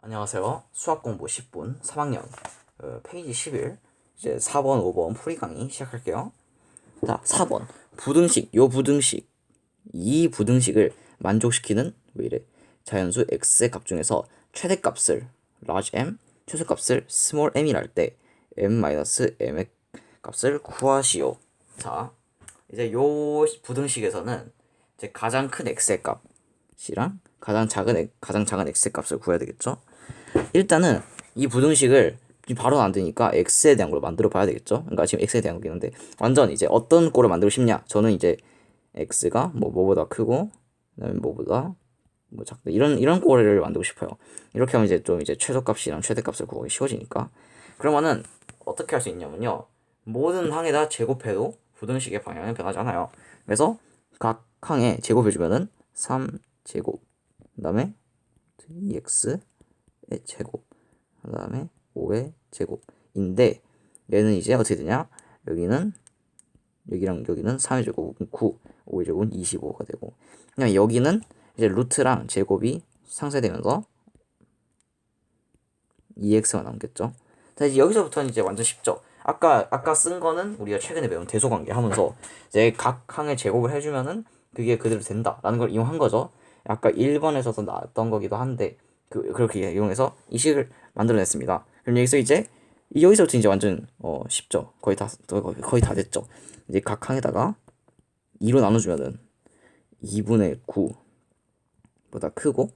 안녕하세요. 수학 공부 10분 3학년 페이지 11 이제 4번, 5번 풀이 강의 시작할게요. 자, 4번 부등식, 이 부등식을 만족시키는 왜 이래? 자연수 x의 값 중에서 최대값을 large m, 최소값을 small m이랄 때 m-m의 값을 구하시오. 자, 이제 요 부등식에서는 이제 가장 큰 x의 값이랑 가장 작은 x의 값을 구해야 되겠죠? 일단은 이 부등식을 바로 안 되니까 x에 대한 걸 만들어 봐야 되겠죠. 그러니까 지금 x에 대한 거긴 한데 완전 이제 어떤 꼴을 만들고 싶냐? 저는 이제 x가 뭐보다 크고 그다음에 뭐보다 뭐 작다 이런 꼴을 만들고 싶어요. 이렇게 하면 이제 좀 이제 최소값이랑 최대값을 구하기 쉬워지니까. 그러면은 어떻게 할 수 있냐면요. 모든 항에다 제곱해도 부등식의 방향은 변하지 않아요. 그래서 각 항에 제곱해주면은 3제곱 그다음에 2x의 제곱 그 다음에 5의 제곱인데 얘는 이제 어떻게 되냐? 여기는 여기랑 여기는 3의 제곱은 9, 5의 제곱은 25가 되고 그냥 여기는 이제 루트랑 제곱이 상쇄되면서 2x가 남겠죠. 자, 이제 여기서부터는 이제 완전 쉽죠. 아까 쓴 거는 우리가 최근에 배운 대소관계 하면서 이제 각 항의 제곱을 해주면은 그게 그대로 된다라는 걸 이용한 거죠. 아까 1번에서도 나왔던 거기도 한데 그렇게 이용해서 이 식을 만들어냈습니다. 그럼 여기서 이제 여기서부터 이제 완전 쉽죠. 거의 다 됐죠. 이제 각 항에다가 2로 나눠주면은 2분의 9보다 크고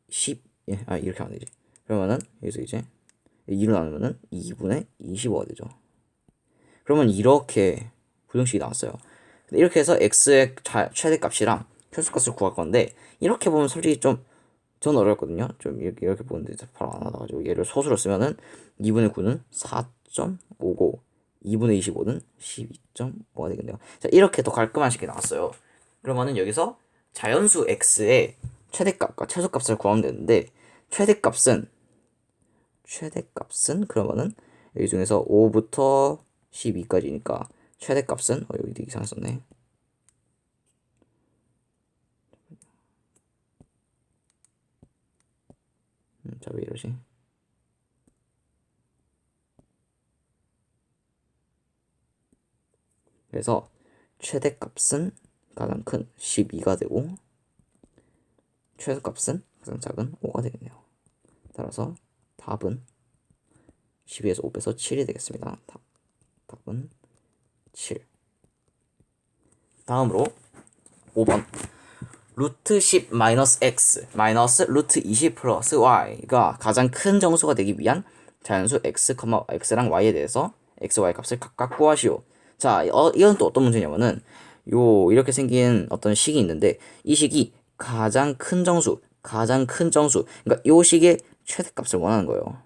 10 이렇게 하면 되지. 그러면은 여기서 이제 2로 나누면은 2분의 25가 되죠. 그러면 이렇게 부등식이 나왔어요. 이렇게 해서 x의 최대값이랑 최소값을 구할 건데 이렇게 보면 솔직히 좀 전 어렵거든요. 좀 이렇게 보는데 바로 안 와가지고 얘를 소수로 쓰면은 2분의 9는 4.5고 2분의 25는 12.5가 되겠네요. 자, 이렇게 더 깔끔한 식이 나왔어요. 그러면은 여기서 자연수 x의 최대값과 최소값을 구하면 되는데 최대값은 그러면은 여기 중에서 5부터 12까지니까 최대값은 여기 되게 이상 썼네. 자, 왜 이러지? 그래서 최대값은 가장 큰 12가 되고 최소값은 가장 작은 5가 되겠네요. 따라서 답은 12에서 5 빼서 7이 되겠습니다. 답은 7. 다음으로 5번 루트 10 마이너스 x 마이너스 루트 20 플러스 y가 가장 큰 정수가 되기 위한 자연수 x랑 y에 대해서 x, y 값을 각각 구하시오. 자, 이건 또 어떤 문제냐면은 이렇게 생긴 어떤 식이 있는데 이 식이 가장 큰 정수, 그러니까 요 식의 최대값을 원하는 거예요.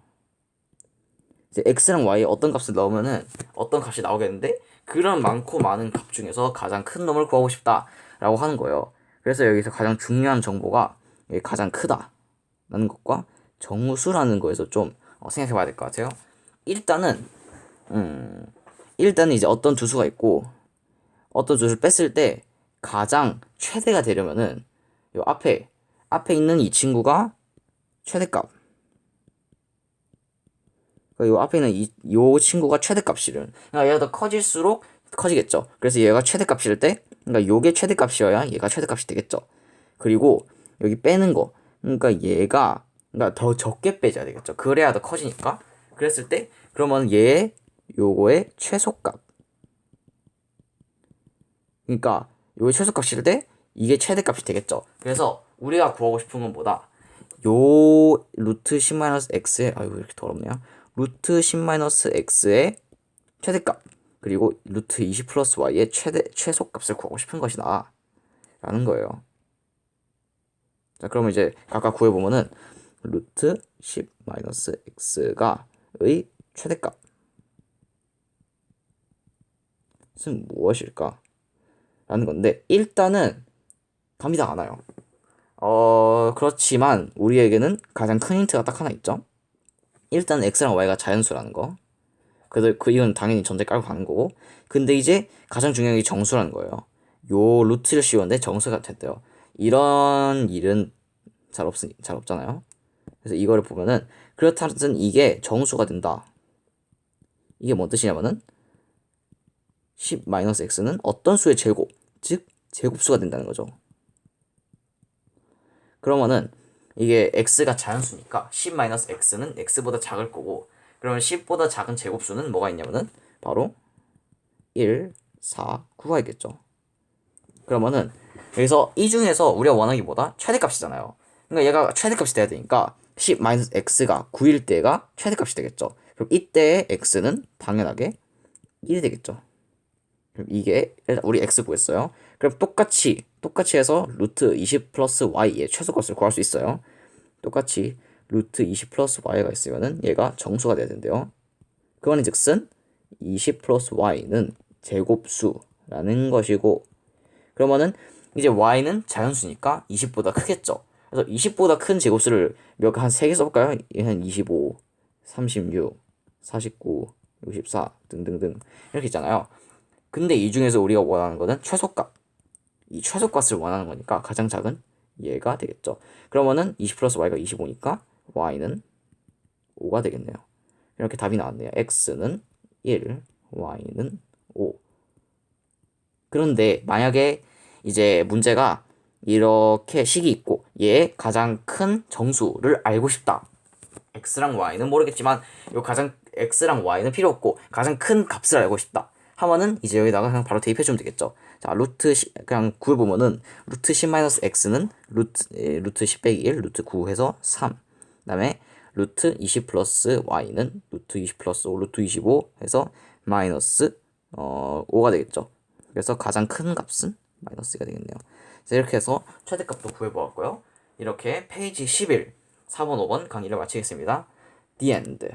이제 x랑 y에 어떤 값을 넣으면은 어떤 값이 나오겠는데 그런 많고 많은 값 중에서 가장 큰 놈을 구하고 싶다라고 하는 거예요. 그래서 여기서 가장 중요한 정보가 가장 크다라는 것과 정수라는 거에서 좀 생각해 봐야 될 것 같아요. 일단은 이제 어떤 두 수가 있고 어떤 두 수를 뺐을 때 가장 최대가 되려면은 요 앞에 있는 이 친구가 최대값 요 앞에 있는 요 친구가 최대값이는 그러니까 얘가 더 커질수록 커지겠죠. 그래서 얘가 최대값일 때 그러니까 요게 최대값이어야 얘가 최대값이 되겠죠. 그리고 여기 빼는 거 그러니까 얘가 그러니까 더 적게 빼줘야 되겠죠. 그래야 더 커지니까. 그랬을 때 그러면 얘 요거의 최소값 그러니까 요게 최소값일 때 이게 최대값이 되겠죠. 그래서 우리가 구하고 싶은 건 뭐다? 요 루트 10-x의 아유 왜 이렇게 더럽냐? 루트 10-x의 최대값 그리고 루트 20 플러스 y의 최소값을 구하고 싶은 것이다 라는 거예요. 자, 그러면 이제 각각 구해보면은 루트 10-x가 의 최대값은 무엇일까? 라는 건데 일단은 감이 다 안 와요. 그렇지만 우리에게는 가장 큰 힌트가 딱 하나 있죠. 일단 x랑 y가 자연수라는 거. 그래서 이건 당연히 전제 깔고 가는 거고. 근데 이제 가장 중요한 게 정수라는 거예요. 요 루트를 씌웠는데 정수가 됐대요. 이런 일은 잘 없잖아요. 그래서 이거를 보면은 그렇다면 이게 정수가 된다. 이게 뭔 뜻이냐면은 10-x는 어떤 수의 제곱, 즉 제곱수가 된다는 거죠. 그러면은 이게 x가 자연수니까 10-x는 x보다 작을 거고, 그러면 10보다 작은 제곱수는 뭐가 있냐면은 바로 1, 4, 9가 있겠죠. 그러면은 여기서 이 중에서 우리가 원하는 게 뭐다? 최대값이잖아요. 그러니까 얘가 최대값이 돼야 되니까 10-x가 9일 때가 최대값이 되겠죠. 그럼 이때의 x는 당연하게 1이 되겠죠. 그럼 이게 일단 우리 x 구했어요. 그럼 똑같이 해서 루트 20 플러스 y의 최소값을 구할 수 있어요. 똑같이 루트 20 플러스 y가 있으면은 얘가 정수가 돼야 된대요. 그거는 즉슨 20 플러스 y는 제곱수라는 것이고, 그러면은 이제 y는 자연수니까 20보다 크겠죠. 그래서 20보다 큰 제곱수를 한 3개 써볼까요? 한 25, 36, 49, 64 등등등 이렇게 있잖아요. 근데 이 중에서 우리가 원하는 거는 최소값. 이 최소값을 원하는 거니까 가장 작은 얘가 되겠죠. 그러면은 20 플러스 y가 25니까 y는 5가 되겠네요. 이렇게 답이 나왔네요. x는 1, y는 5. 그런데 만약에 이제 문제가 이렇게 식이 있고 얘의 가장 큰 정수를 알고 싶다. x랑 y는 모르겠지만 요 가장 x랑 y는 필요 없고 가장 큰 값을 알고 싶다 하면은 이제 여기다가 그냥 바로 대입해 주면 되겠죠. 자, 그냥 구해보면은 루트 10-x는 루트 10 빼기 1, 루트 9 해서 3. 그다음에 루트 20 플러스 y는 루트 20 플러스 5, 루트 25 해서 마이너스 5가 되겠죠. 그래서 가장 큰 값은 마이너스가 되겠네요. 그래서 이렇게 해서 최대값도 구해보았고요. 이렇게 페이지 11, 4번, 5번 강의를 마치겠습니다. The end.